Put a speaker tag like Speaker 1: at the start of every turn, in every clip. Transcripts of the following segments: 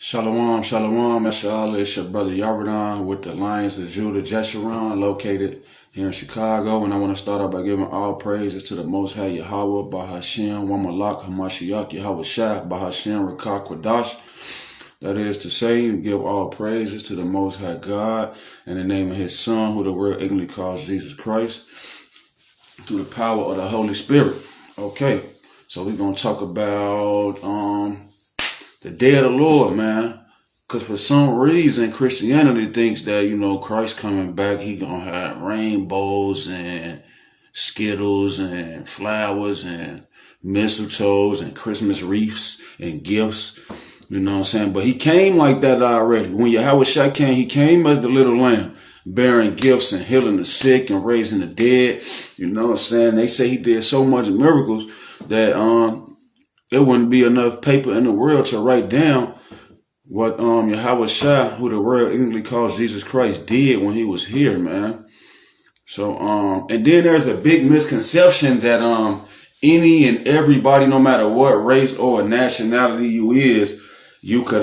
Speaker 1: Shalom, shalom, mashallah. It's your brother Yarbadan with the Lions of Judah, Jeshurun, located here in Chicago. And I want to start off by giving all praises to the Most High Yahweh, Bahashem, Wamalak, Hamashiach, Yahweh Shah, Bahashem, Rakah, Kwadash. That is to say, give all praises to the Most High God in the name of His Son, who the world ignorantly calls Jesus Christ, through the power of the Holy Spirit. Okay, so we're going to talk about the day of the Lord, man. Because for some reason, Christianity thinks that, Christ coming back, He going to have rainbows and Skittles and flowers and mistletoes and Christmas wreaths and gifts. You know what I'm saying? But He came like that already. When Yahweh Shai came, He came as the little lamb, bearing gifts and healing the sick and raising the dead. You know what I'm saying? They say He did so much miracles that there wouldn't be enough paper in the world to write down what Yahweh Shai, who the world ignorantly calls Jesus Christ, did when He was here, man. So and then there's a big misconception that any and everybody, no matter what race or nationality you is, you could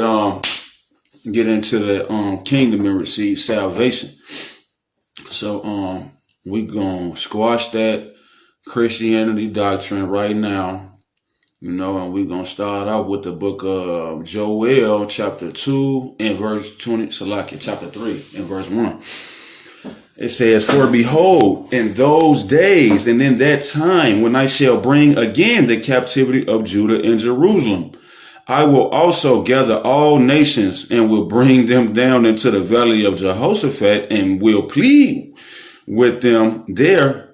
Speaker 1: get into the kingdom and receive salvation. So we gonna squash that Christianity doctrine right now. And we're going to start out with the book of Joel, chapter 2 and verse 20, Salakia, chapter 3 and verse 1. It says, "For behold, in those days and in that time, when I shall bring again the captivity of Judah and Jerusalem, I will also gather all nations and will bring them down into the valley of Jehoshaphat and will plead with them there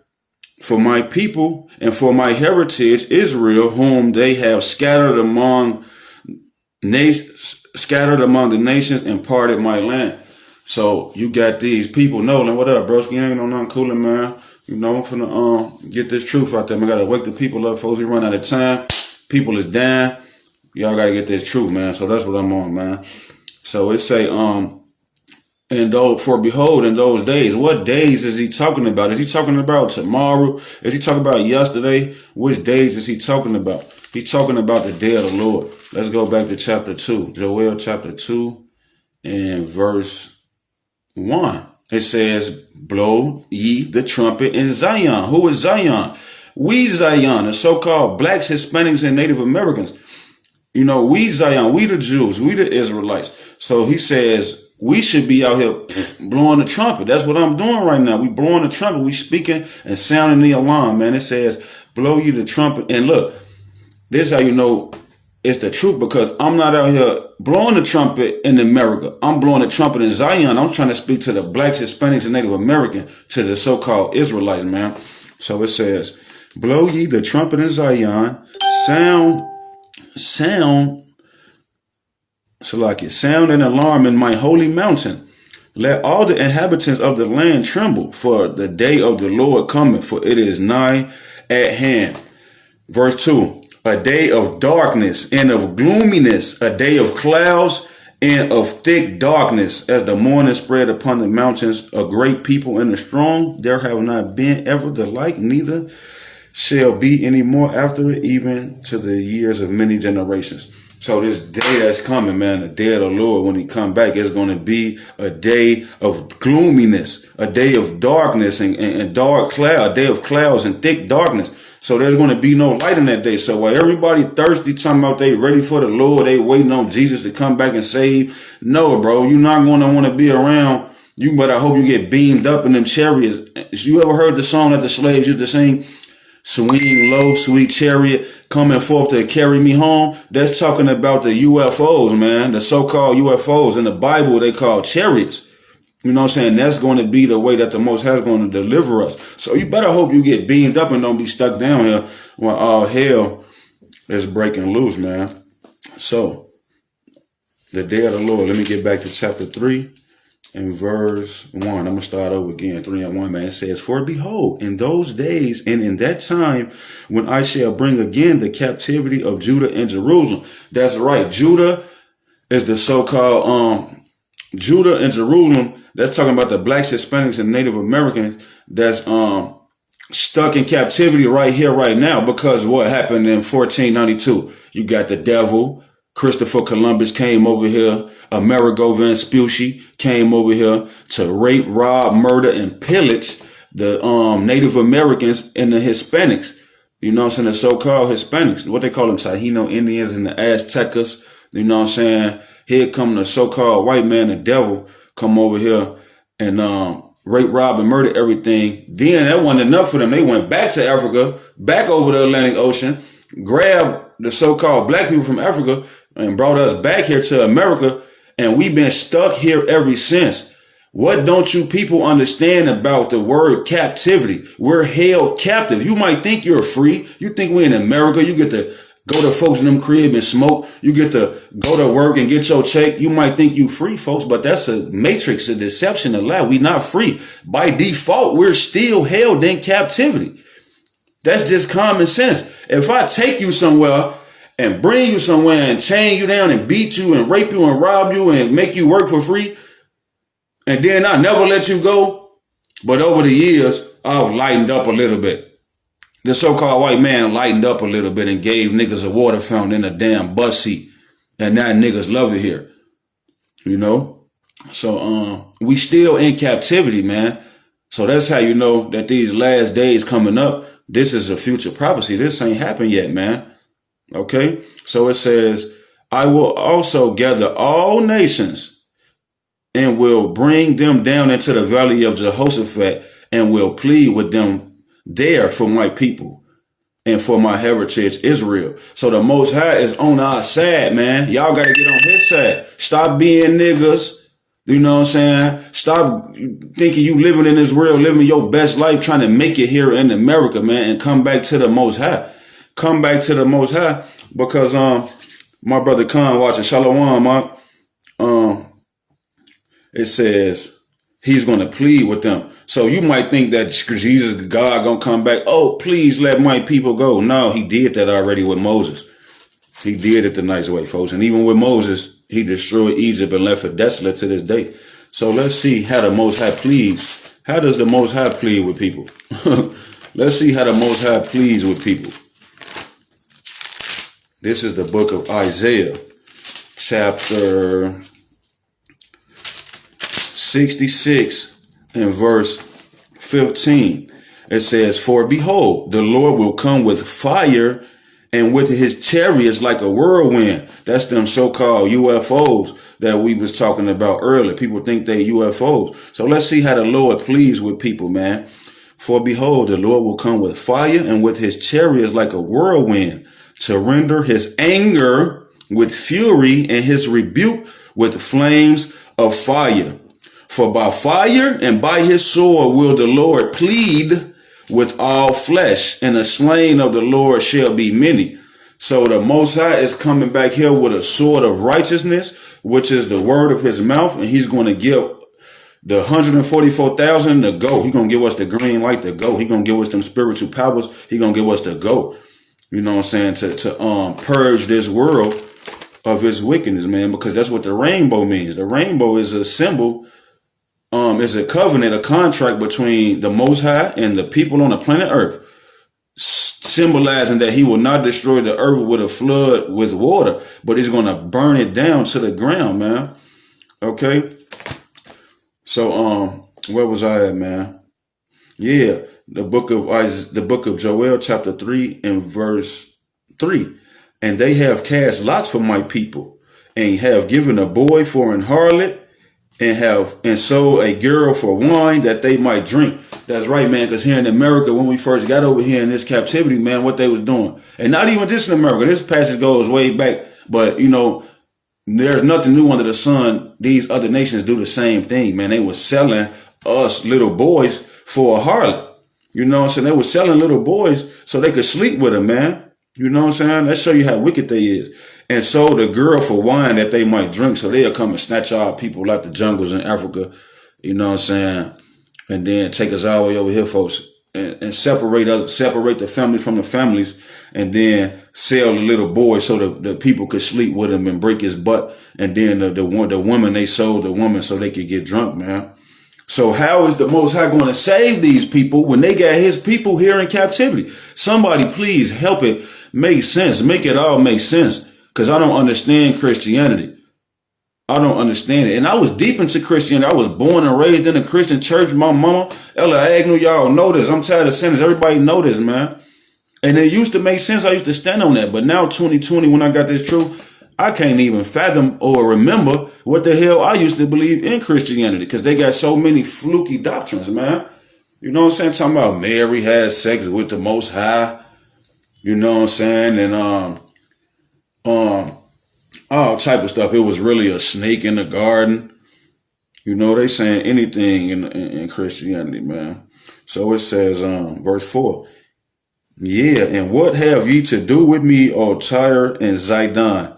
Speaker 1: for my people and for my heritage Israel, whom they have scattered among the nations and parted my land." So you got these people. Nolan, what up, broski? Ain't no nothing cooling, man. I'm finna get this truth out there. I gotta wake the people up before we run out of time. People is dying. Y'all gotta get this truth, man. So that's what I'm on, man. So it say for behold, in those days. What days is he talking about? Is he talking about tomorrow? Is he talking about yesterday? Which days is he talking about? He's talking about the day of the Lord. Let's go back to chapter 2. Joel chapter 2 and verse 1. It says, "Blow ye the trumpet in Zion." Who is Zion? We Zion, the so-called blacks, Hispanics, and Native Americans. We Zion, we the Jews, we the Israelites. So he says, we should be out here blowing the trumpet. That's what I'm doing right now. We blowing the trumpet. We speaking and sounding the alarm, man. It says, blow you the trumpet. And look, this is how you know it's the truth, because I'm not out here blowing the trumpet in America. I'm blowing the trumpet in Zion. I'm trying to speak to the blacks, Hispanics, and Native American, to the so-called Israelites, man. So it says, blow ye the trumpet in Zion, sound an alarm in my holy mountain. Let all the inhabitants of the land tremble, for the day of the Lord cometh, for it is nigh at hand. Verse 2, a day of darkness and of gloominess, a day of clouds and of thick darkness, as the morning spread upon the mountains, a great people and a strong. There have not been ever the like, neither shall be any more after it, even to the years of many generations. So this day that's coming, man, the day of the Lord, when He come back, is going to be a day of gloominess, a day of darkness and dark cloud, a day of clouds and thick darkness. So there's going to be no light in that day. So while everybody thirsty, talking about they ready for the Lord, they waiting on Jesus to come back and save. No, bro, you're not going to want to be around. But I hope you get beamed up in them chariots. You ever heard the song that the slaves used to sing? Swinging low, sweet chariot, coming forth to carry me home. That's talking about the UFOs, man. The so-called UFOs. In the Bible, they call chariots. You know what I'm saying? That's going to be the way that the Most High is going to deliver us. So you better hope you get beamed up and don't be stuck down here when all hell is breaking loose, man. So, the day of the Lord. Let me get back to chapter 3. In verse 1, I'm going to start over again, 3 and 1, man. It says, "For behold, in those days and in that time, when I shall bring again the captivity of Judah and Jerusalem." That's right. Judah is the so-called, Judah and Jerusalem. That's talking about the blacks, Hispanics, and Native Americans that's stuck in captivity right here, right now, because what happened in 1492? You got the devil, Christopher Columbus came over here. Amerigo Vespucci came over here to rape, rob, murder, and pillage the Native Americans and the Hispanics. You know what I'm saying? The so-called Hispanics. What they call them, Taino Indians and the Aztecas. You know what I'm saying? Here come the so-called white man, the devil, come over here and rape, rob, and murder everything. Then that wasn't enough for them. They went back to Africa, back over the Atlantic Ocean, grabbed the so-called black people from Africa and brought us back here to America. And we've been stuck here ever since. What don't you people understand about the word captivity? We're held captive. You might think you're free. You think we're in America. You get to go to folks in them crib and smoke. You get to go to work and get your check. You might think you free, folks, but that's a matrix, a deception, a lie. We're not free. By default, we're still held in captivity. That's just common sense. If I take you somewhere and bring you somewhere and chain you down and beat you and rape you and rob you and make you work for free, and then I never let you go, but over the years, I've lightened up a little bit. The so-called white man lightened up a little bit and gave niggas a water fountain in a damn bus seat. And now niggas love it here. You know? So we still in captivity, man. So that's how you know that these last days coming up, this is a future prophecy. This ain't happened yet, man. Okay? So it says, I will also gather all nations and will bring them down into the valley of Jehoshaphat and will plead with them there for my people and for my heritage, Israel. So the Most High is on our side, man. Y'all got to get on his side. Stop being niggas. You know what I'm saying? Stop thinking you living in this world, living your best life, trying to make it here in America, man, and come back to the Most High. Come back to the Most High because my brother Khan watching Shalom, it says he's going to plead with them. So you might think that Jesus, God, going to come back. Oh, please let my people go. No, he did that already with Moses. He did it the nice way, folks. And even with Moses, he destroyed Egypt and left it desolate to this day. So let's see how the Most High pleads. How does the Most High plead with people? Let's see how the Most High pleads with people. This is the book of Isaiah, chapter 66 and verse 15. It says, for behold, the Lord will come with fire and with his chariots like a whirlwind. That's them so-called UFOs that we was talking about earlier. People think they UFOs. So let's see how the Lord pleads with people, man. For behold, the Lord will come with fire and with his chariots like a whirlwind to render his anger with fury and his rebuke with flames of fire. For by fire and by his sword will the Lord plead with all flesh, and the slain of the Lord shall be many. So the Most High is coming back here with a sword of righteousness, which is the word of his mouth, and he's going to give the 144,000 to go. He's going to give us the green light to go. He's going to give us them spiritual powers. He's going to give us the go. You know what I'm saying? To purge this world of its wickedness, man, because that's what the rainbow means. The rainbow is a symbol. It's a covenant, a contract between the Most High and the people on the planet Earth, symbolizing that he will not destroy the earth with a flood with water, but he's going to burn it down to the ground, man. Okay. So, where was I at, man? Yeah. The book of Joel, chapter 3 and verse 3. And they have cast lots for my people and have given a boy for an harlot, and sold a girl for wine that they might drink. That's right, man, because here in America, when we first got over here in this captivity, man, what they was doing. And not even just in America. This passage goes way back. But, you know, there's nothing new under the sun. These other nations do the same thing, man. They were selling us little boys for a harlot. You know what I'm saying? They were selling little boys so they could sleep with them, man. You know what I'm saying? Let's show you how wicked they is. And sold a girl for wine that they might drink. So they'll come and snatch our people out the jungles in Africa. You know what I'm saying? And then take us all the way over here, folks. And separate us, separate the families from the families. And then sell the little boy so the people could sleep with him and break his butt. And then the woman, they sold the woman so they could get drunk, man. So how is the Most High going to save these people when they got his people here in captivity? Somebody please help it make sense. Make it all make sense. because I don't understand Christianity. I don't understand it. And I was deep into Christianity. I was born and raised in a Christian church. My mama, Ella Agnew, y'all know this. I'm tired of saying this. Everybody know this, man. And it used to make sense. I used to stand on that. But now 2020, when I got this truth, I can't even fathom or remember what the hell I used to believe in Christianity, because they got so many fluky doctrines, man. You know what I'm saying? Talking about Mary had sex with the Most High. You know what I'm saying? And all type of stuff. It was really a snake in the garden. You know, they saying anything in Christianity, man. So it says, verse 4. Yeah, and what have ye to do with me, O Tyre and Zidon,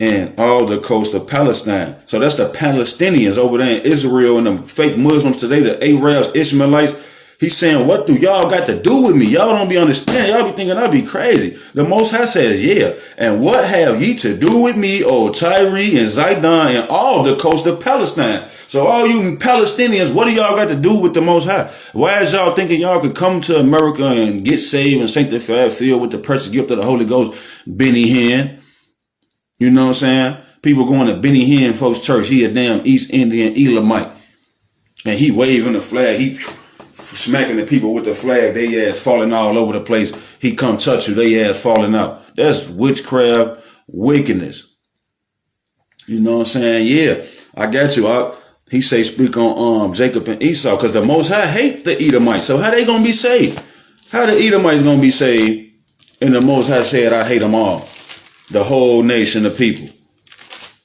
Speaker 1: and all the coast of Palestine? So that's the Palestinians over there in Israel, and the fake Muslims today, the Arabs, Ishmaelites. He's saying, what do y'all got to do with me? Y'all don't be understanding. Y'all be thinking I be crazy. The Most High says, yeah. And what have ye to do with me, O Tyre and Zidon, and all the coast of Palestine? So all you Palestinians, what do y'all got to do with the Most High? Why is y'all thinking y'all could come to America and get saved and sanctified, filled with the precious gift of the Holy Ghost? Benny Hinn. You know what I'm saying? People going to Benny Hinn folks church. He a damn East Indian Elamite. And he waving the flag. He smacking the people with the flag. They ass falling all over the place. He come touch you. They ass falling out. That's witchcraft, wickedness. You know what I'm saying? Yeah, I got you. He say speak on Jacob and Esau, because the Most High hate the Edomites. So how they gonna be saved? How the Edomites gonna be saved? And the Most High said, I hate them all. The whole nation of people.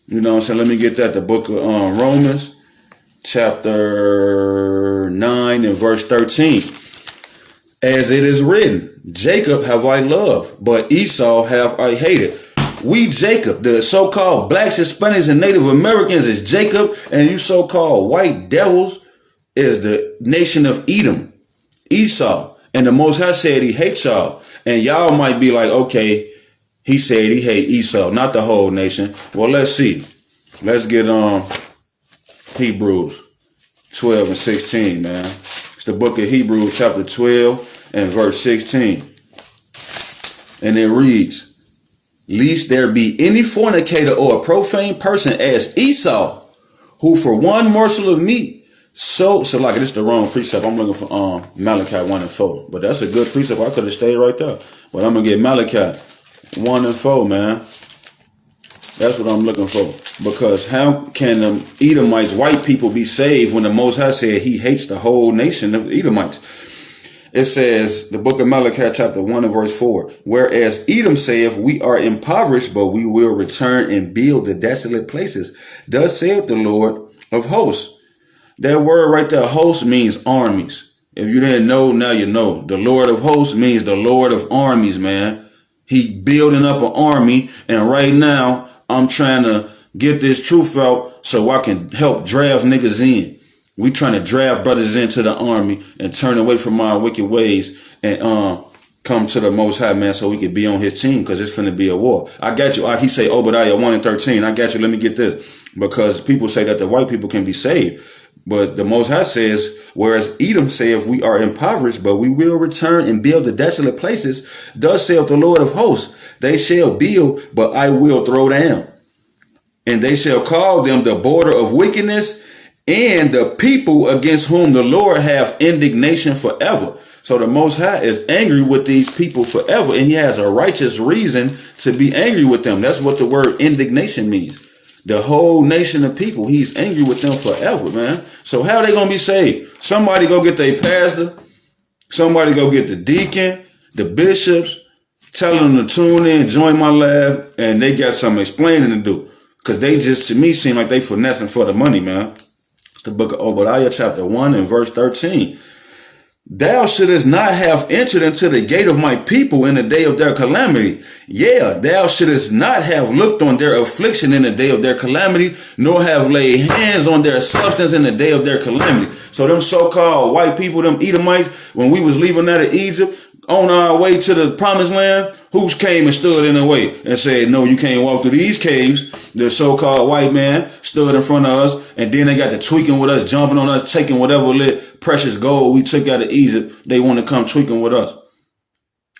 Speaker 1: You know what I'm saying? Let me get that. The book of Romans, chapter 9 and verse 13. As it is written, Jacob have I loved, but Esau have I hated. We Jacob, the so-called blacks, Hispanics, and Native Americans is Jacob, and you so-called white devils is the nation of Edom, Esau. And the Most High said he hates y'all. And y'all might be like, okay, he said he hate Esau, not the whole nation. Well, let's see. Let's get Hebrews 12 and 16, man. It's the book of Hebrews, chapter 12 and verse 16. And it reads, lest there be any fornicator or a profane person as Esau, who for one morsel of meat, so like this is the wrong precept. I'm looking for Malachi 1 and 4. But that's a good precept. I could have stayed right there. But I'm gonna get Malachi 1 and 4, man. That's what I'm looking for. Because how can the Edomites, white people, be saved when the Most High said he hates the whole nation of Edomites? It says, the book of Malachi chapter 1 and verse 4, whereas Edom saith, we are impoverished, but we will return and build the desolate places. Thus saith the Lord of hosts. That word right there, host, means armies. If you didn't know, now you know. The Lord of hosts means the Lord of armies, man. He building up an army, and right now I'm trying to get this truth out so I can help draft niggas in. We trying to draft brothers into the army and turn away from our wicked ways and come to the Most High, man, so we could be on his team, because it's finna be a war. I got you. He say Obadiah 1 and 13. I got you. Let me get this. Because people say that the white people can be saved. But the Most High says, whereas Edom saith, we are impoverished, but we will return and build the desolate places. Thus saith the Lord of hosts, they shall build, but I will throw down. And they shall call them the border of wickedness, and the people against whom the Lord hath indignation forever. So the Most High is angry with these people forever, and he has a righteous reason to be angry with them. That's what the word indignation means. The whole nation of people, he's angry with them forever, man. So how are they going to be saved? Somebody go get their pastor. Somebody go get the deacon, the bishops, tell them to tune in, join my lab, and they got some explaining to do. Because they just, to me, seem like they finessing for the money, man. It's the book of Obadiah, chapter 1 and verse 13. Thou shouldest not have entered into the gate of my people in the day of their calamity. Yeah, thou shouldest not have looked on their affliction in the day of their calamity, nor have laid hands on their substance in the day of their calamity. So them so-called white people, them Edomites, when we was leaving out of Egypt, on our way to the promised land, who came and stood in the way and said, no, you can't walk through these caves? The so-called white man stood in front of us, and then they got to tweaking with us, jumping on us, taking whatever precious gold we took out of Egypt. They want to come tweaking with us.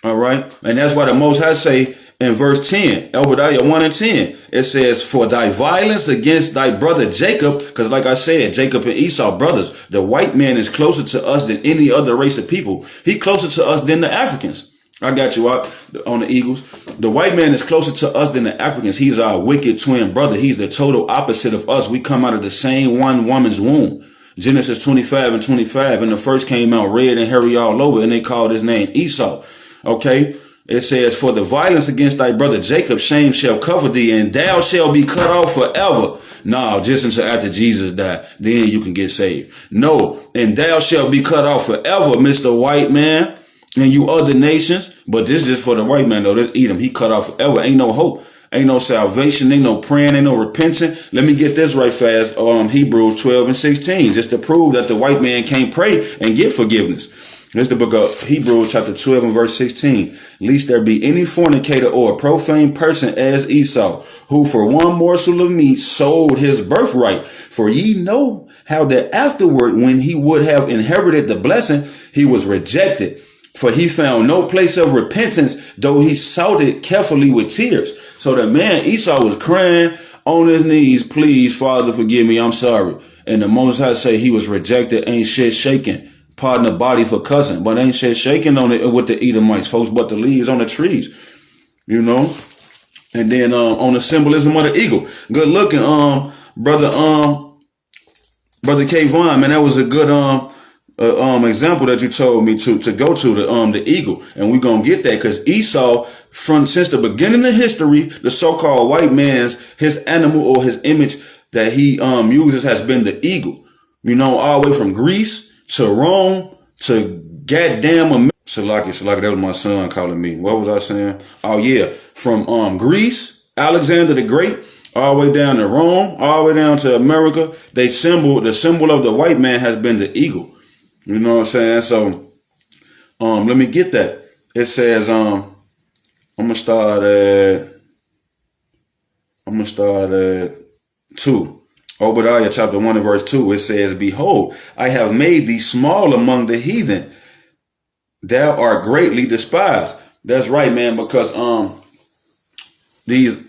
Speaker 1: All right. And that's why the Most High say In verse 10, Obadiah 1 and 10, it says, for thy violence against thy brother Jacob, because like I said, Jacob and Esau brothers, the white man is closer to us than any other race of people. He closer to us than the Africans. I got you out on the Eagles. The white man is closer to us than the Africans. He's our wicked twin brother. He's the total opposite of us. We come out of the same one woman's womb. Genesis 25 and 25. And the first came out red and hairy all over, and they called his name Esau. Okay. It says, for the violence against thy brother Jacob, shame shall cover thee, and thou shalt be cut off forever. No, just until after Jesus died, then you can get saved. No, and thou shalt be cut off forever, Mr. White Man, and you other nations. But this is just for the white man, though. This Edom, he cut off forever. Ain't no hope. Ain't no salvation. Ain't no praying. Ain't no repenting. Let me get this right fast. Hebrews 12 and 16, just to prove that the white man can't pray and get forgiveness. This is the book of Hebrews chapter 12 and verse 16. Lest there be any fornicator or a profane person as Esau, who for one morsel of meat sold his birthright. For ye know how that afterward, when he would have inherited the blessing, he was rejected. For he found no place of repentance, though he sought it carefully with tears. So the man Esau was crying on his knees, please, Father, forgive me, I'm sorry. And the Most High say he was rejected, ain't shit shaking. Pardon the body for cussing, but ain't shit shaking on it with the Edomites, folks, but the leaves on the trees, you know. And then on the symbolism of the eagle, good looking, brother Kayvon, man, that was a good example that you told me to go to the eagle, and we're gonna get that because Esau, since the beginning of history, the so-called white man's his animal or his image that he uses has been the eagle, you know, all the way from Greece to Rome, to goddamn America. Salaki, that was my son calling me. What was I saying? Oh yeah, from Greece, Alexander the Great, all the way down to Rome, all the way down to America. The symbol of the white man has been the eagle. You know what I'm saying? So let me get that. It says I'm gonna start at 2. Obadiah chapter 1 and verse 2, it says, behold, I have made thee small among the heathen. Thou art greatly despised. That's right, man, because these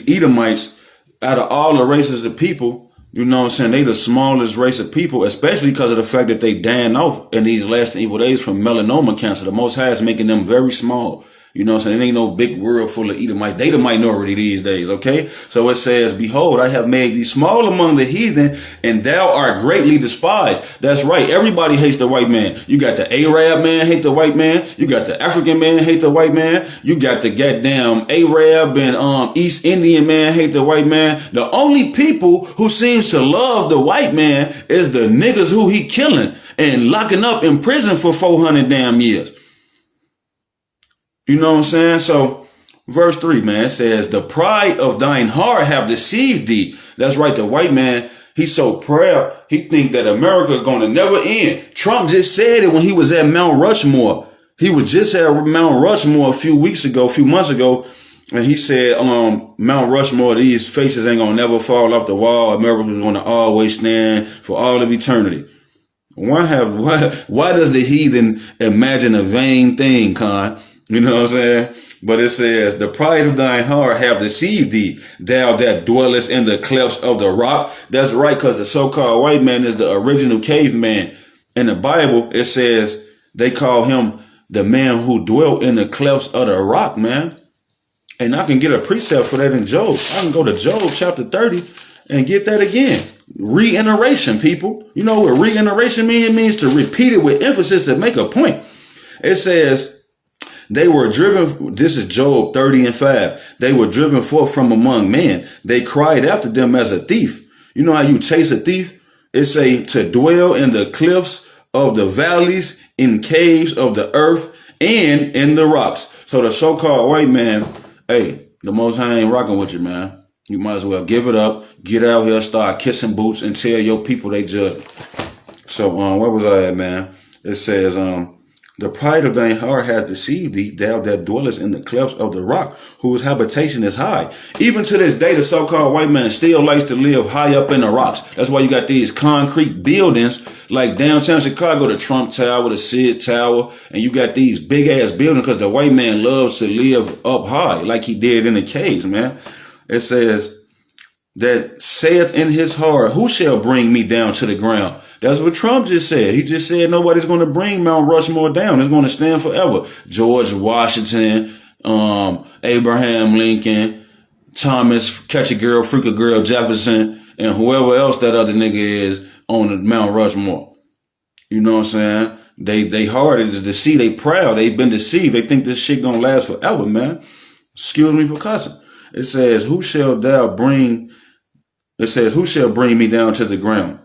Speaker 1: Edomites, out of all the races of people, you know what I'm saying, they the smallest race of people, especially because of the fact that they dying off in these last and evil days from melanoma cancer. The Most High is making them very small. You know what I'm saying? It ain't no big world full of Edomites. They the minority these days, okay? So it says, behold, I have made thee small among the heathen, and thou art greatly despised. That's right. Everybody hates the white man. You got the Arab man hate the white man. You got the African man hate the white man. You got the goddamn Arab and East Indian man hate the white man. The only people who seems to love the white man is the niggas who he killing and locking up in prison for 400 damn years. You know what I'm saying? So verse 3, man, it says, the pride of thine heart have deceived thee. That's right. The white man, he's so proud. He think that America is going to never end. Trump just said it when he was at Mount Rushmore. He was just at Mount Rushmore a few months ago. And he said, Mount Rushmore, these faces ain't going to never fall off the wall. America is going to always stand for all of eternity. Why does the heathen imagine a vain thing, Khan? You know what I'm saying? But it says, the pride of thine heart have deceived thee, thou that dwellest in the clefts of the rock. That's right, because the so-called white man is the original caveman. In the Bible, it says they call him the man who dwelt in the clefts of the rock, man. And I can get a precept for that in Job. I can go to Job chapter 30 and get that again. Reiteration, people. You know what reiteration means? It means to repeat it with emphasis to make a point. It says, they were driven, this is Job 30 and 5. They were driven forth from among men. They cried after them as a thief. You know how you chase a thief? It say to dwell in the cliffs of the valleys, in caves of the earth, and in the rocks. So the so-called white man, hey, the Most High ain't rocking with you, man. You might as well give it up, get out here, start kissing boots, and tell your people they judge. So where was I at, man? It says, The pride of thine heart hath deceived thee, thou that dwellest in the clefts of the rock, whose habitation is high. Even to this day, the so-called white man still likes to live high up in the rocks. That's why you got these concrete buildings like downtown Chicago, the Trump Tower, the Sid Tower, and you got these big-ass buildings because the white man loves to live up high like he did in the caves, man. It says, that saith in his heart, who shall bring me down to the ground? That's what Trump just said. He just said nobody's going to bring Mount Rushmore down. It's going to stand forever. George Washington, Abraham Lincoln, Thomas, Catch a Girl, Freak a Girl, Jefferson, and whoever else that other nigga is on the Mount Rushmore. You know what I'm saying? They hard to deceive. They proud. They've been deceived. They think this shit gonna last forever, man. Excuse me for cussing. It says, who shall bring me down to the ground?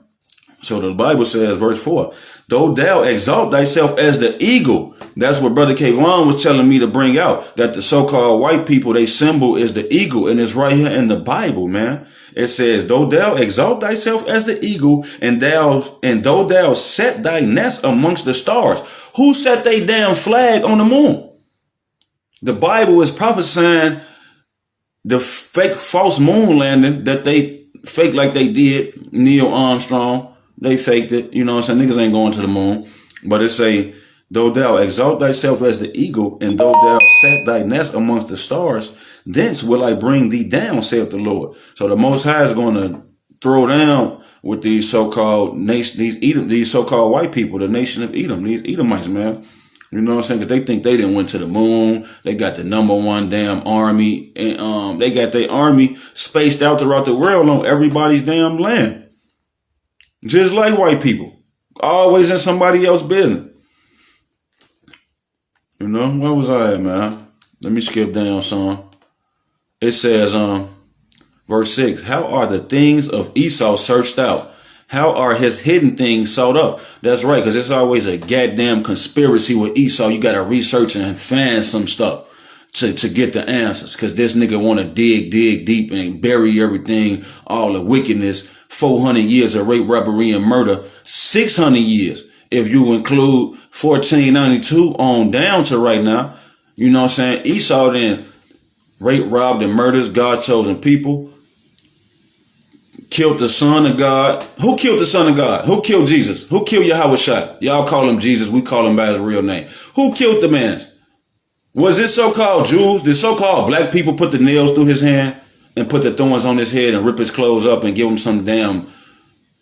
Speaker 1: So the Bible says, verse 4, though thou exalt thyself as the eagle. That's what Brother Kayvon was telling me to bring out, that the so-called white people, they symbol is the eagle, and it's right here in the Bible, man. It says, though thou exalt thyself as the eagle, and though thou set thy nest amongst the stars. Who set they damn flag on the moon? The Bible is prophesying the fake false moon landing that they fake like they did Neil Armstrong. They faked it. You know what I'm saying? Niggas ain't going to the moon. But it say, though thou exalt thyself as the eagle, and though thou set thy nest amongst the stars, thence will I bring thee down, saith the Lord. So the Most High is going to throw down with these so-called these so-called white people, the nation of Edom, these Edomites, man. You know what I'm saying? Because they think they didn't went to the moon. They got the #1 damn army. And they got their army spaced out throughout the world on everybody's damn land. Just like white people. Always in somebody else's business. You know? Where was I at, man? Let me skip down some. It says, verse 6, how are the things of Esau searched out? How are his hidden things sought up? That's right, because it's always a goddamn conspiracy with Esau. You got to research and find some stuff to get the answers, because this nigga want to dig deep and bury everything, all the wickedness, 400 years of rape, robbery, and murder, 600 years if you include 1492 on down to right now. You know what I'm saying? Esau then raped, robbed, and murders God's chosen people. Killed the son of God. Who killed the son of God? Who killed Jesus? Who killed Yahushua? Y'all call him Jesus. We call him by his real name. Who killed the man? Was it so-called Jews? Did so-called black people put the nails through his hand and put the thorns on his head and rip his clothes up and give him some damn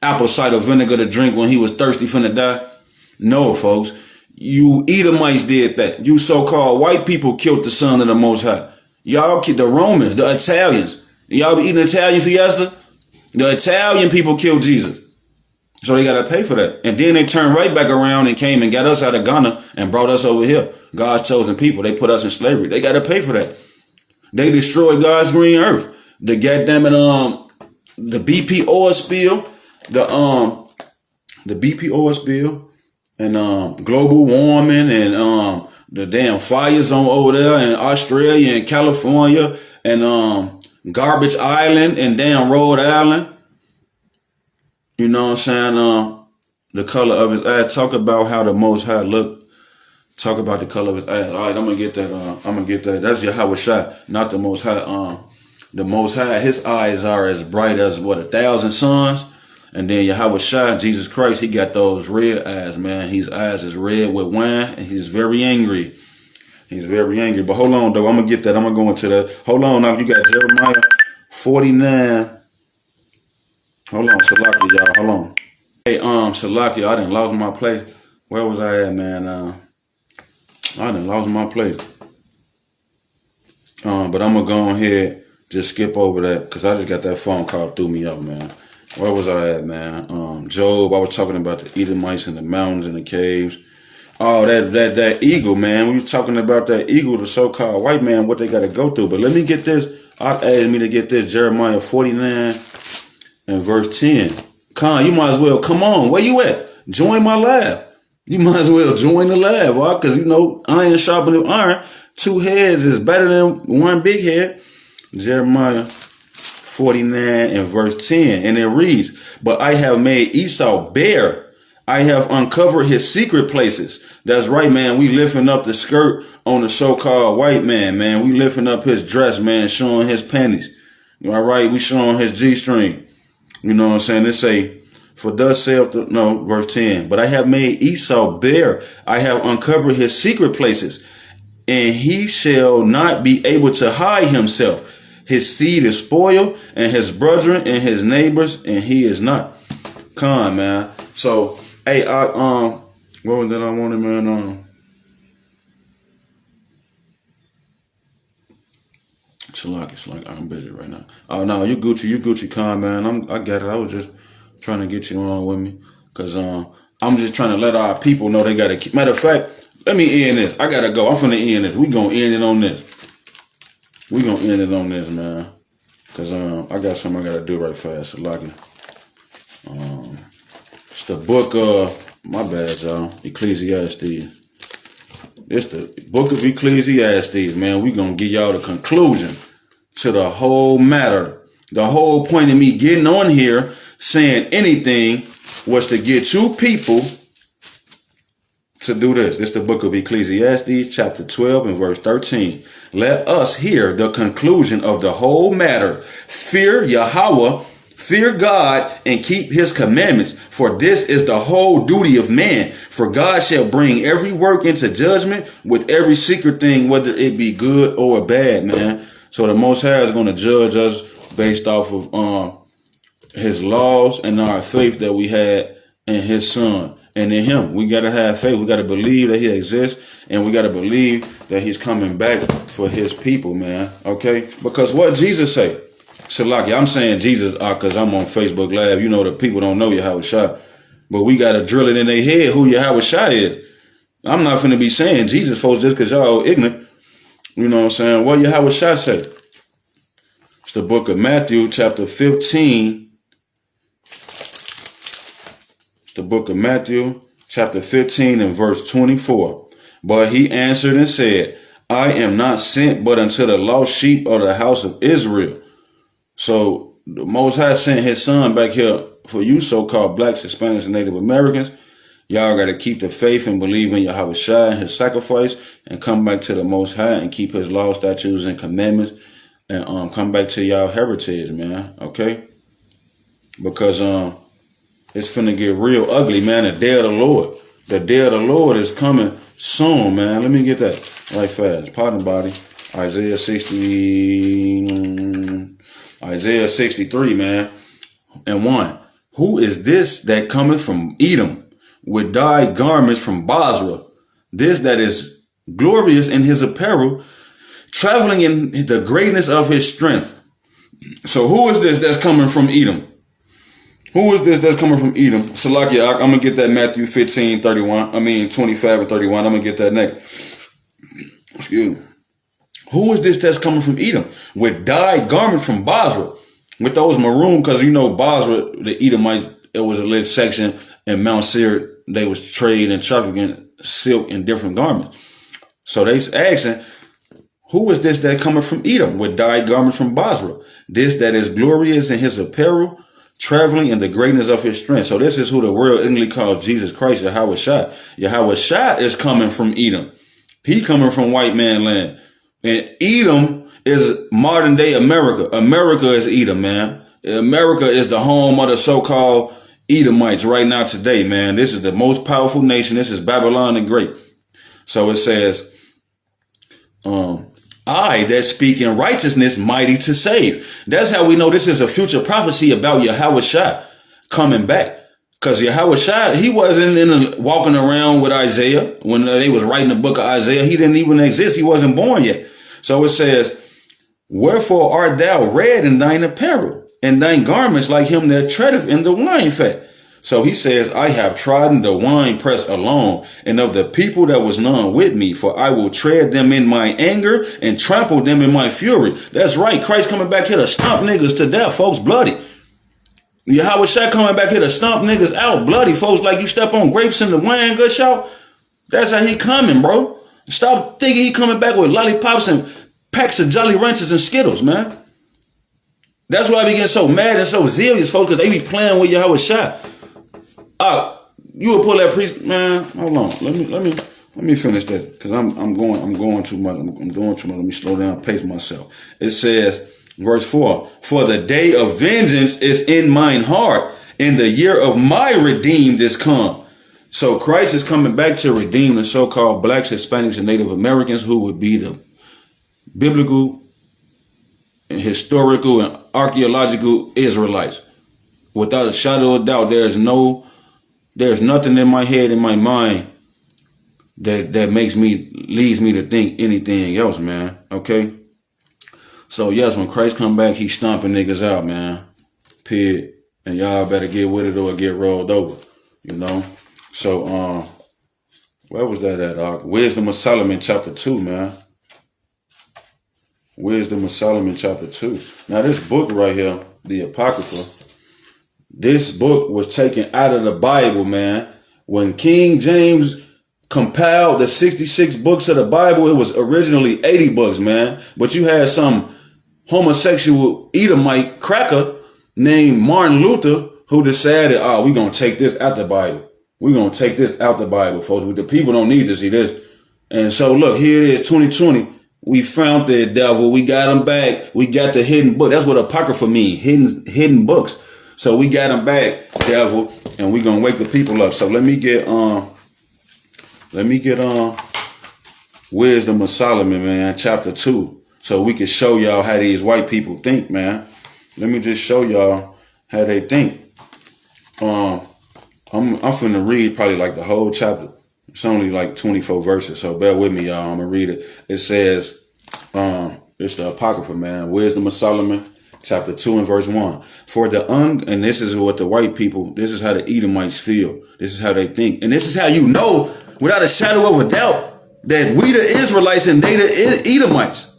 Speaker 1: apple cider vinegar to drink when he was thirsty finna die? No, folks. You Edomites did that. You so-called white people killed the son of the Most High. Y'all killed the Romans, the Italians. Y'all be eating Italian fiesta? The Italian people killed Jesus. So they got to pay for that. And then they turned right back around and came and got us out of Ghana and brought us over here. God's chosen people. They put us in slavery. They got to pay for that. They destroyed God's green earth. The goddamn the BP oil spill, the BP oil spill, and global warming, and the damn fires on over there in Australia and California, and Garbage Island and damn Rhode Island. You know what I'm saying? The color of his eyes. Talk about how the Most High look. Talk about the color of his eyes. All right, I'm gonna get that. That's Yahushua, not the Most High. The Most High, his eyes are as bright as 1,000 suns. And then Yahushua, Jesus Christ, he got those red eyes, man. His eyes is red with wine, and he's very angry. He's very angry. But hold on, though. I'm going to get that. I'm going to go into that. Hold on. Now, you got Jeremiah 49. Hold on, Salakia, y'all. Hold on. Hey, Salakia, I done lost my place. Where was I at, man? I done lost my place. But I'm going to go ahead, just skip over that, because I just got that phone call threw me up, man. Where was I at, man? Job, I was talking about the Edomites and the mountains and the caves. Oh, that eagle, man. We were talking about that eagle, the so-called white man, what they got to go through. But let me get this. I asked me to get this, Jeremiah 49 and verse 10. Khan, you might as well, come on, where you at? Join my lab. You might as well join the lab, right? Because, you know, iron sharpening iron. 2 heads is better than 1 big head. Jeremiah 49 and verse 10. And it reads, but I have made Esau bare. I have uncovered his secret places. That's right, man. We lifting up the skirt on the so-called white man, man. We lifting up his dress, man, showing his panties. All right, we showing his G-string. You know what I'm saying? They say, for thus saith the, no, verse 10. But I have made Esau bare. I have uncovered his secret places, and he shall not be able to hide himself. His seed is spoiled, and his brethren and his neighbors, and he is not. Con, man. So, hey, what was that I wanted, man? Shalak, I'm busy right now. Oh no, you Gucci, Con, man. I got it. I was just trying to get you on with me, cause I'm just trying to let our people know they gotta keep. Matter of fact, let me end this. I gotta go. I'm finna end this. We gonna end it on this. We gonna end it on this, man. Cause I got something I gotta do right fast. Shalak. It's the book of, my bad, y'all, Ecclesiastes. It's the book of Ecclesiastes, man. We gonna give y'all the conclusion to the whole matter. The whole point of me getting on here saying anything was to get you people to do this. It's the book of Ecclesiastes, chapter 12 and verse 13. Let us hear the conclusion of the whole matter. Fear Yahweh, fear God, and keep his commandments, for this is the whole duty of man. For God shall bring every work into judgment with every secret thing, whether it be good or bad, man. So the Most High is going to judge us based off of his laws and our faith that we had in his son. And in him, we got to have faith. We got to believe that he exists, and we got to believe that he's coming back for his people, man. Okay? Because what Jesus say? Shalaki, I'm saying Jesus because I'm on Facebook Live. You know the people don't know Yahweh Shai. But we got to drill it in their head who Yahweh Shai is. I'm not finna be saying Jesus, folks, just because y'all ignorant. You know what I'm saying? What Yahweh Shai say? It's the book of Matthew, chapter 15. It's the book of Matthew, chapter 15 and verse 24. But he answered and said, I am not sent but unto the lost sheep of the house of Israel. So the Most High sent his son back here for you so-called blacks, Hispanics, and Native Americans. Y'all got to keep the faith and believe in Yahweh Shai and his sacrifice and come back to the Most High and keep his law, statutes, and commandments and come back to y'all heritage, man. Okay? Because it's finna get real ugly, man. The day of the Lord. The day of the Lord is coming soon, man. Let me get that right fast. Pardon body. Isaiah 63, man, and 1. Who is this that cometh from Edom with dyed garments from Basra? This that is glorious in his apparel, traveling in the greatness of his strength. So who is this that's coming from Edom? Who is this that's coming from Edom? Salakia, I'm going to get that Matthew 25 and 31. I'm going to get that next. Excuse me. Who is this that's coming from Edom with dyed garments from Basra? With those maroon, because you know Basra, the Edomites, it was a lit section in Mount Seir. They was trade and trafficking silk and different garments. So they asking, who is this that coming from Edom with dyed garments from Basra? This that is glorious in his apparel, traveling in the greatness of his strength. So this is who the world English calls Jesus Christ, Yahweh Shai. Yahweh Shai is coming from Edom. He coming from white man land. And Edom is modern day America. America is Edom, man. America is the home of the so-called Edomites right now today, man. This is the most powerful nation. This is Babylon the Great. So it says, I that speak in righteousness, mighty to save. That's how we know this is a future prophecy about Yahweh Shai coming back. Because Yahweh Shai, he wasn't walking around with Isaiah when they was writing the book of Isaiah. He didn't even exist. He wasn't born yet. So it says, wherefore art thou red in thine apparel, and thine garments like him that treadeth in the wine fat? So he says, I have trodden the wine press alone, and of the people that was none with me, for I will tread them in my anger and trample them in my fury. That's right. Christ coming back here to stomp niggas to death, folks, bloody. Yahweh Shai coming back here to stomp niggas out, bloody, folks, like you step on grapes in the wine, good shout. That's how he coming, bro. Stop thinking he coming back with lollipops and packs of Jolly Ranchers and Skittles, man. That's why I be getting so mad and so zealous, folks, because they be playing with Yahweh Shai. you will pull that priest, man. Hold on. Let me finish that because I'm going too much. I'm doing too much. Let me slow down, pace myself. It says, verse 4: For the day of vengeance is in mine heart, and the year of my redeemed is come. So Christ is coming back to redeem the so-called blacks, Hispanics, and Native Americans, who would be the biblical and historical and archaeological Israelites. Without a shadow of doubt, there's nothing in my head, in my mind, that leads me to think anything else, man. Okay? So yes, when Christ come back, he's stomping niggas out, man. Period. And y'all better get with it or get rolled over. You know? So where was that at? Wisdom of Solomon chapter 2, man. Wisdom of Solomon chapter 2. Now this book right here, the Apocrypha, this book was taken out of the Bible, man. When King James compiled the 66 books of the Bible, it was originally 80 books, man. But you had some homosexual Edomite cracker named Martin Luther who decided, we're going to take this out the Bible. We're going to take this out the Bible, folks. The people don't need to see this. And so, look, here it is, 2020. We found the devil. We got him back. We got the hidden book. That's what Apocrypha means, hidden books. So we got him back, devil, and we're going to wake the people up. So let me get Wisdom of Solomon, man, chapter 2, so we can show y'all how these white people think, man. Let me just show y'all how they think. I'm finna read probably like the whole chapter. It's only like 24 verses, so bear with me, y'all. I'm gonna read it. It says, it's the Apocrypha, man. Wisdom of Solomon, chapter 2 and verse 1. And this is what the white people, this is how the Edomites feel. This is how they think. And this is how you know, without a shadow of a doubt, that we the Israelites and they the Edomites.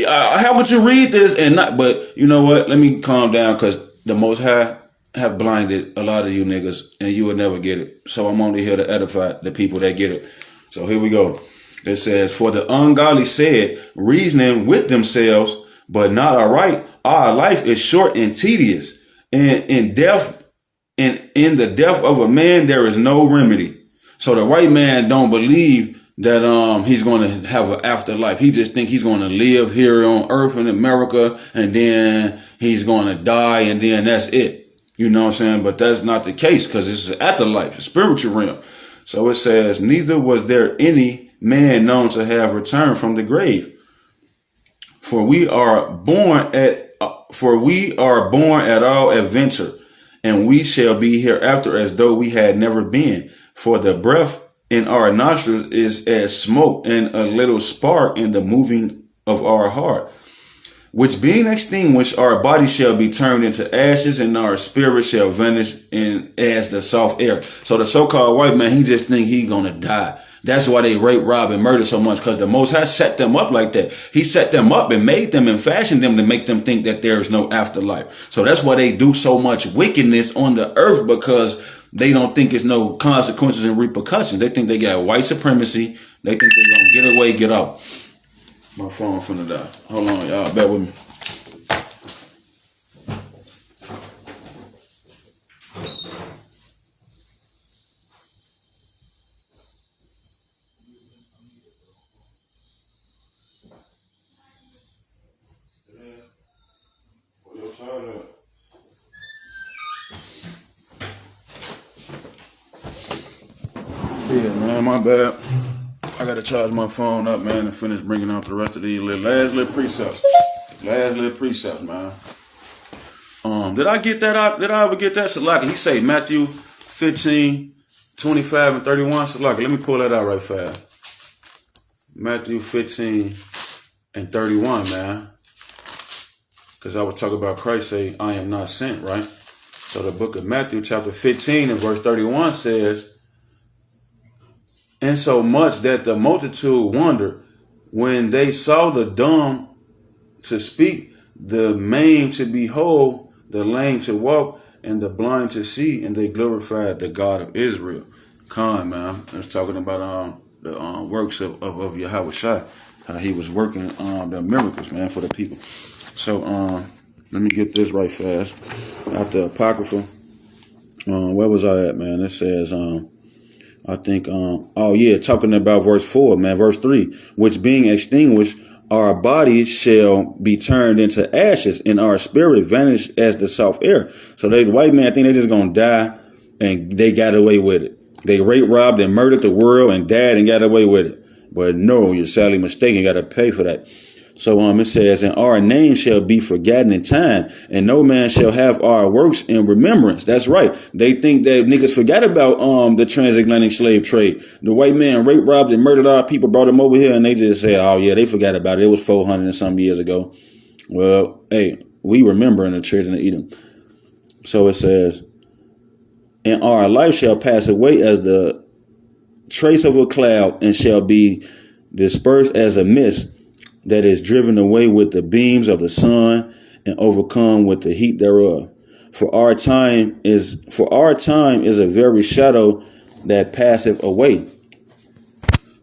Speaker 1: How would you read this and not? But you know what? Let me calm down, because the Most High have blinded a lot of you niggas, and you will never get it. So I'm only here to edify the people that get it. So here we go. It says, for the ungodly said, reasoning with themselves, but not aright, our life is short and tedious, and in the death of a man there is no remedy. So the white man don't believe that he's going to have an afterlife. He just think he's going to live here on earth in America, and then he's going to die, and then that's it. You know what I'm saying? But that's not the case, because it's an afterlife, a spiritual realm. So it says, neither was there any man known to have returned from the grave. For we are born at all adventure, and we shall be hereafter as though we had never been. For the breath in our nostrils is as smoke, and a little spark in the moving of our heart. Which being extinguished, our body shall be turned into ashes, and our spirit shall vanish as the soft air. So the so-called white man, he just think he gonna die. That's why they rape, rob, and murder so much, because the Most High set them up like that. He set them up and made them and fashioned them to make them think that there is no afterlife. So that's why they do so much wickedness on the earth, because they don't think it's no consequences and repercussions. They think they got white supremacy. They think they're gonna get away, get out. My phone finna die. Hold on, y'all. Bear with me. Yeah, man, my bad. I gotta charge my phone up, man, and finish bringing out the rest of these last little precepts. Last little precepts, man. Did I get that out? Did I ever get that? Salaka, he say Matthew 15, 25 and 31. Salaka, let me pull that out right fast. Matthew 15 and 31, man. Because I was talking about Christ say, I am not sent, right? So the book of Matthew, chapter 15 and verse 31 says, and so much that the multitude wondered when they saw the dumb to speak, the maimed to behold, the lame to walk, and the blind to see, and they glorified the God of Israel. Khan, man. I was talking about the works of Yahweh Shai, how he was working the miracles, man, for the people. So let me get this right fast. Out the Apocrypha. Where was I at, man? It says I think, oh yeah, talking about verse 4, man, verse 3, which being extinguished, our bodies shall be turned into ashes, and our spirit vanish as the soft air. So the white man think they just gonna die, and they got away with it. They raped, robbed, and murdered the world, and died and got away with it. But no, you're sadly mistaken. You got to pay for that. So it says, and our name shall be forgotten in time, and no man shall have our works in remembrance. That's right. They think that niggas forgot about the transatlantic slave trade. The white man raped, robbed, and murdered our people, brought them over here, and they just say, oh yeah, they forgot about it. It was 400 and some years ago. Well, hey, we remember in the children of Edom. So it says, and our life shall pass away as the trace of a cloud, and shall be dispersed as a mist that is driven away with the beams of the sun and overcome with the heat thereof. For our time is a very shadow that passeth away.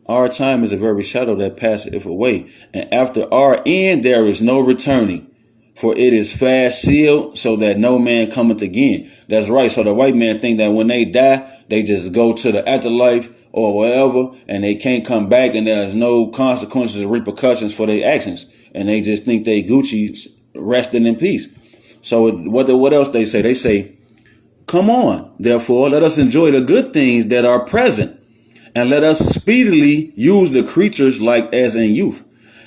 Speaker 1: Our time is a very shadow that passeth away, and after our end there is no returning. For it is fast sealed, so that no man cometh again. That's right. So the white man think that when they die, they just go to the afterlife or wherever, and they can't come back, and there's no consequences or repercussions for their actions. And they just think they Gucci resting in peace. So what else they say? They say, come on, therefore, let us enjoy the good things that are present, and let us speedily use the creatures like as in youth.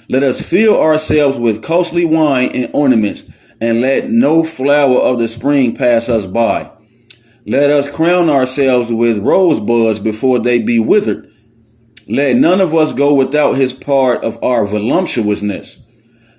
Speaker 1: Let us fill ourselves with costly wine and ornaments, and let no flower of the spring pass us by. Let us crown ourselves with rosebuds before they be withered. Let none of us go without his part of our voluptuousness.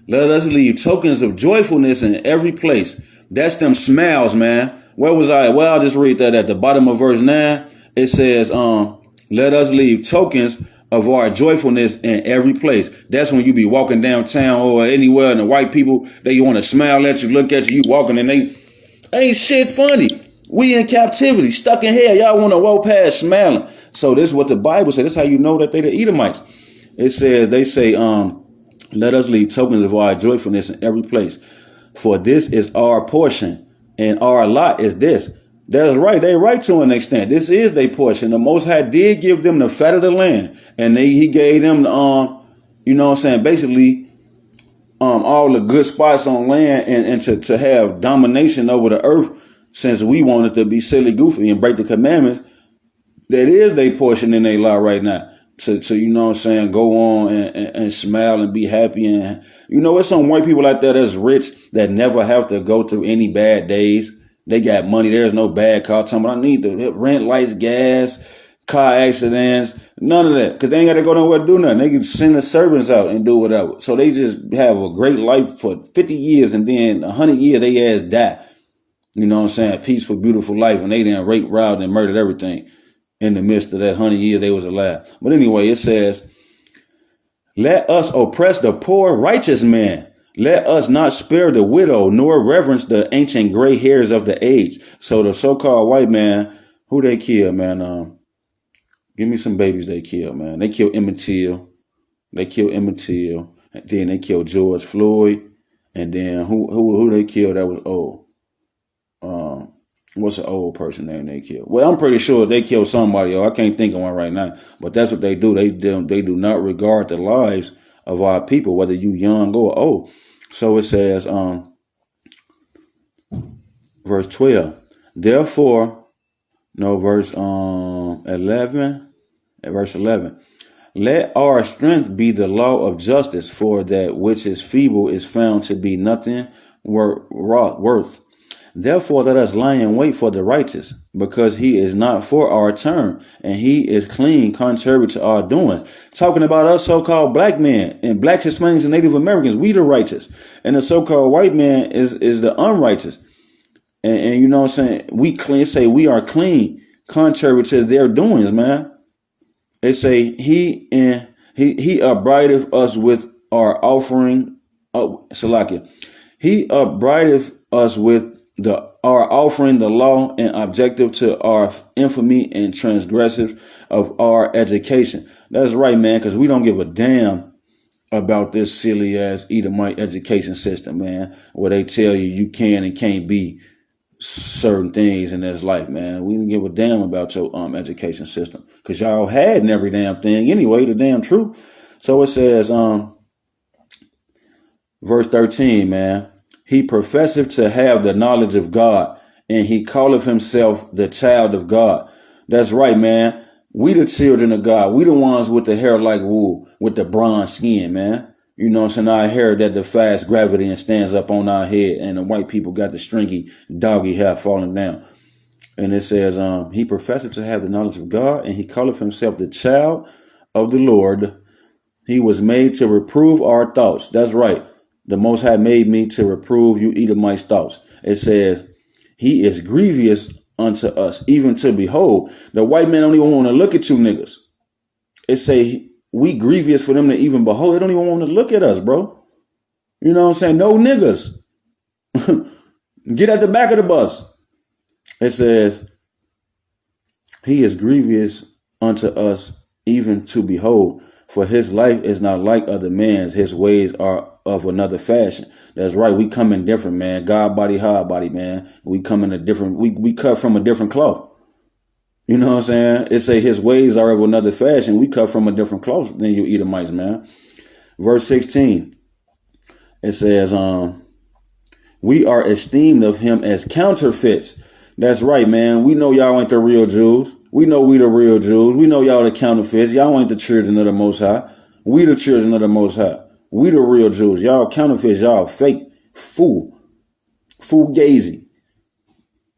Speaker 1: Let us leave tokens of joyfulness in every place. That's them smiles, man. Where was I? Well, I'll just read that at the bottom of verse 9. It says, let us leave tokens of our joyfulness in every place. That's when you be walking downtown or anywhere, and the white people, they want to smile at you, look at you, you walking, and they ain't shit funny. We in captivity, stuck in hell. Y'all want to walk past smiling. So this is what the Bible says. This is how you know that they the Edomites. It says, they say, let us leave tokens of our joyfulness in every place. For this is our portion, and our lot is this. That's right. They right to an extent. This is their portion. The Most High did give them the fat of the land, and he gave them the, you know what I'm saying, basically, all the good spots on land, and to have domination over the earth, since we wanted to be silly, goofy, and break the commandments. That is their portion in their law right now. To you know what I'm saying, go on and smile and be happy. And, you know, there's some white people out there that's rich that never have to go through any bad days. They got money. There's no bad car. Tell me, I need to rent, lights, gas, car accidents, none of that. Because they ain't got to go nowhere to do nothing. They can send the servants out and do whatever. So they just have a great life for 50 years, and then 100 years they ass die. You know what I'm saying? Peaceful, beautiful life. And they done raped, robbed, and murdered everything in the midst of that 100 years they was alive. But anyway, it says, let us oppress the poor righteous man. Let us not spare the widow, nor reverence the ancient gray hairs of the age. So the so-called white man, who they killed, man? Give me some babies they killed, man. They killed Emmett Till. And then they killed George Floyd. And then who they killed that was old? What's an old person name they killed? Well, I'm pretty sure they killed somebody. I can't think of one right now. But that's what they do. They do not regard the lives of our people, whether you young or old. So it says, verse 12. Therefore, no, verse 11. Verse 11. Let our strength be the law of justice, for that which is feeble is found to be nothing worth. Therefore, let us lie in wait for the righteous, because he is not for our turn, and he is clean contrary to our doings. Talking about us so-called black men and black Hispanics and Native Americans, we the righteous, and the so-called white man is the unrighteous. And you know what I'm saying? We clean, say we are clean contrary to their doings, man. They say he upbraideth us with our offering. Salakia. He upbraideth us with our offering the law and objective to our infamy and transgressive of our education. That's right, man, because we don't give a damn about this silly ass Edomite education system, man, where they tell you can and can't be certain things in this life, man. We didn't give a damn about your education system because y'all had every damn thing anyway, the damn truth. So it says, verse 13, man, he professeth to have the knowledge of God, and he calleth himself the child of God. That's right, man. We the children of God. We the ones with the hair like wool, with the bronze skin, man. You know what I'm saying? Our hair that defies gravity and stands up on our head, and the white people got the stringy, doggy hair falling down. And it says, he professeth to have the knowledge of God, and he calleth himself the child of the Lord. He was made to reprove our thoughts. That's right. The Most High made me to reprove you Edomites' thoughts. It says, he is grievous unto us, even to behold. The white man don't even want to look at you niggas. It say, we grievous for them to even behold. They don't even want to look at us, bro. You know what I'm saying? No niggas. Get at the back of the bus. It says, he is grievous unto us, even to behold. For his life is not like other man's. His ways are of another fashion. That's right. We come in different, man. God body, hard body, man. We come in a different, we cut from a different cloth. You know what I'm saying? It say his ways are of another fashion. We cut from a different cloth than you Edomites, man. Verse 16. It says, we are esteemed of him as counterfeits. That's right, man. We know y'all ain't the real Jews. We know we the real Jews. We know y'all the counterfeits. Y'all ain't the children of the Most High. We the children of the Most High. We the real Jews. Y'all counterfeits. Y'all fake. Fugazi.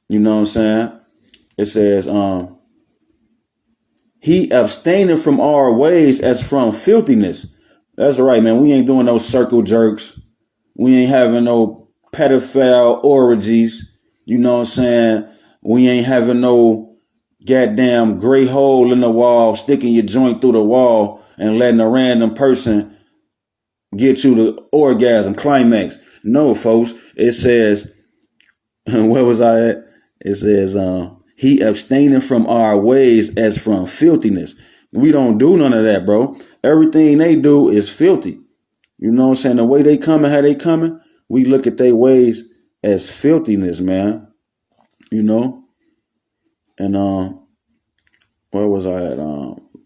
Speaker 1: You know what I'm saying? It says, he abstaining from our ways as from filthiness. That's right, man. We ain't doing no circle jerks. We ain't having no pedophile orgies. You know what I'm saying? We ain't having no goddamn gray hole in the wall, sticking your joint through the wall and letting a random person get you the orgasm climax. No, folks. It says, where was I at? It says, he abstaining from our ways as from filthiness. We don't do none of that, bro. Everything they do is filthy. You know what I'm saying? The way they coming, how they coming, we look at their ways as filthiness, man. You know? And where was I at?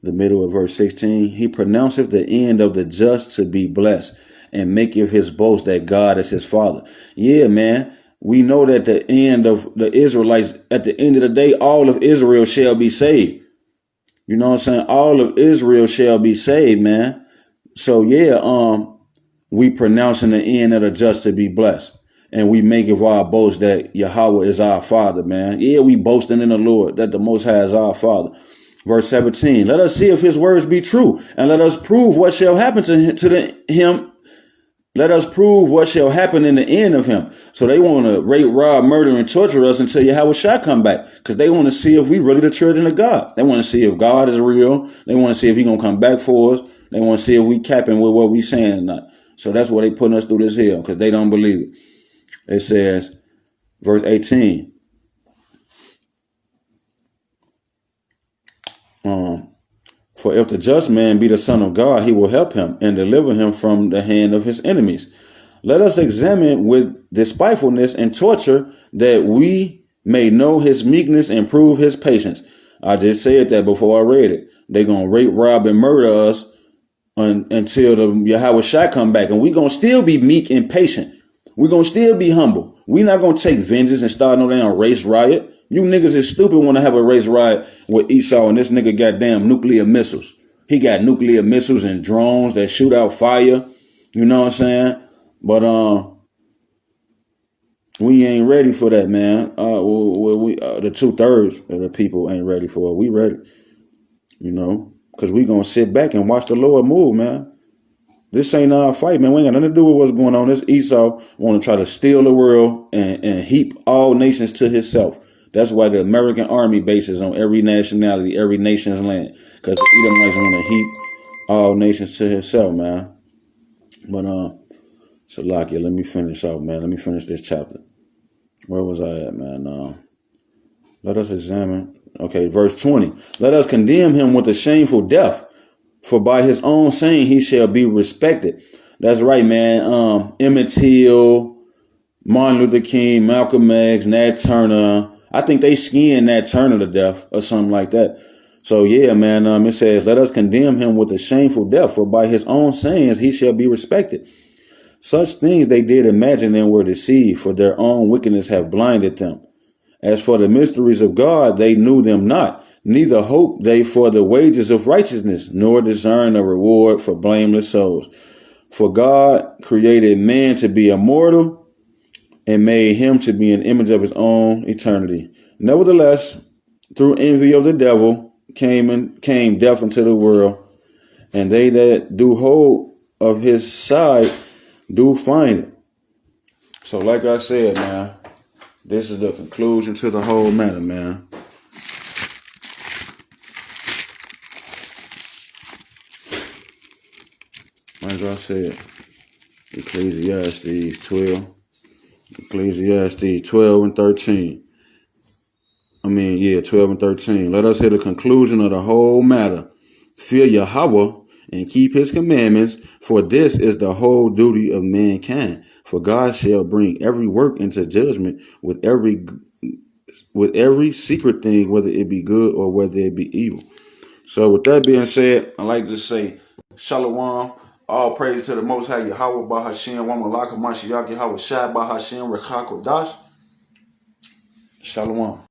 Speaker 1: The middle of verse 16. He pronounceth the end of the just to be blessed, and maketh his boast that God is his father. Yeah, man. We know that the end of the Israelites, at the end of the day, all of Israel shall be saved. You know what I'm saying? All of Israel shall be saved, man. So yeah, we pronouncing the end of the just to be blessed. And we make of our boast that Yahweh is our father, man. Yeah, we boasting in the Lord that the Most High is our father. Verse 17, let us see if his words be true, and let us prove what shall happen to him. Let us prove what shall happen in the end of him. So they want to rape, rob, murder, and torture us until Yahweh shall come back, because they want to see if we really the children of God. They want to see if God is real. They want to see if he going to come back for us. They want to see if we capping with what we saying or not. So that's why they putting us through this hill, because they don't believe it. It says, verse 18, for if the just man be the son of God, he will help him and deliver him from the hand of his enemies. Let us examine with despitefulness and torture, that we may know his meekness and prove his patience. I just said that before I read it. They're going to rape, rob, and murder us until the Yahweh shall come back. And we're going to still be meek and patient. We're going to still be humble. We're not going to take vengeance and start no damn race riot. You niggas is stupid want to have a race riot with Esau, and this nigga got damn nuclear missiles. He got nuclear missiles and drones that shoot out fire. You know what I'm saying? But we ain't ready for that, man. The 2/3 of the people ain't ready for it. We ready, you know, because we going to sit back and watch the Lord move, man. This ain't our fight, man. We ain't got nothing to do with what's going on. This Esau want to try to steal the world and heap all nations to himself. That's why the American army bases on every nationality, every nation's land. Because the Edomites want to heap all nations to himself, man. But, Shalakia, let me finish out, man. Let me finish this chapter. Where was I at, man? Let us examine. Okay, verse 20. Let us condemn him with a shameful death, for by his own saying he shall be respected. That's right, man. Emmett Till, Martin Luther King, Malcolm X, Nat Turner. I think they skinned Nat Turner to death or something like that. So yeah, man, it says, let us condemn him with a shameful death, for by his own sayings he shall be respected. Such things they did imagine and were deceived, for their own wickedness have blinded them. As for the mysteries of God, they knew them not, neither hoped they for the wages of righteousness, nor discerned a reward for blameless souls. For God created man to be immortal, and made him to be an image of his own eternity. Nevertheless, through envy of the devil came death into the world, and they that do hold of his side do find it. So like I said, man, this is the conclusion to the whole matter, man. Like I said, Ecclesiastes 12 and 13. 12 and 13. Let us hear the conclusion of the whole matter. Fear Yahweh and keep his commandments, for this is the whole duty of mankind. For God shall bring every work into judgment with every secret thing, whether it be good or whether it be evil. So with that being said, I like to say Shalom. All praise to the Most High Yahweh Bahashem, Wamalaka Mashiach Yahweh Shai Bahashem Rekha Kodash. Shalom.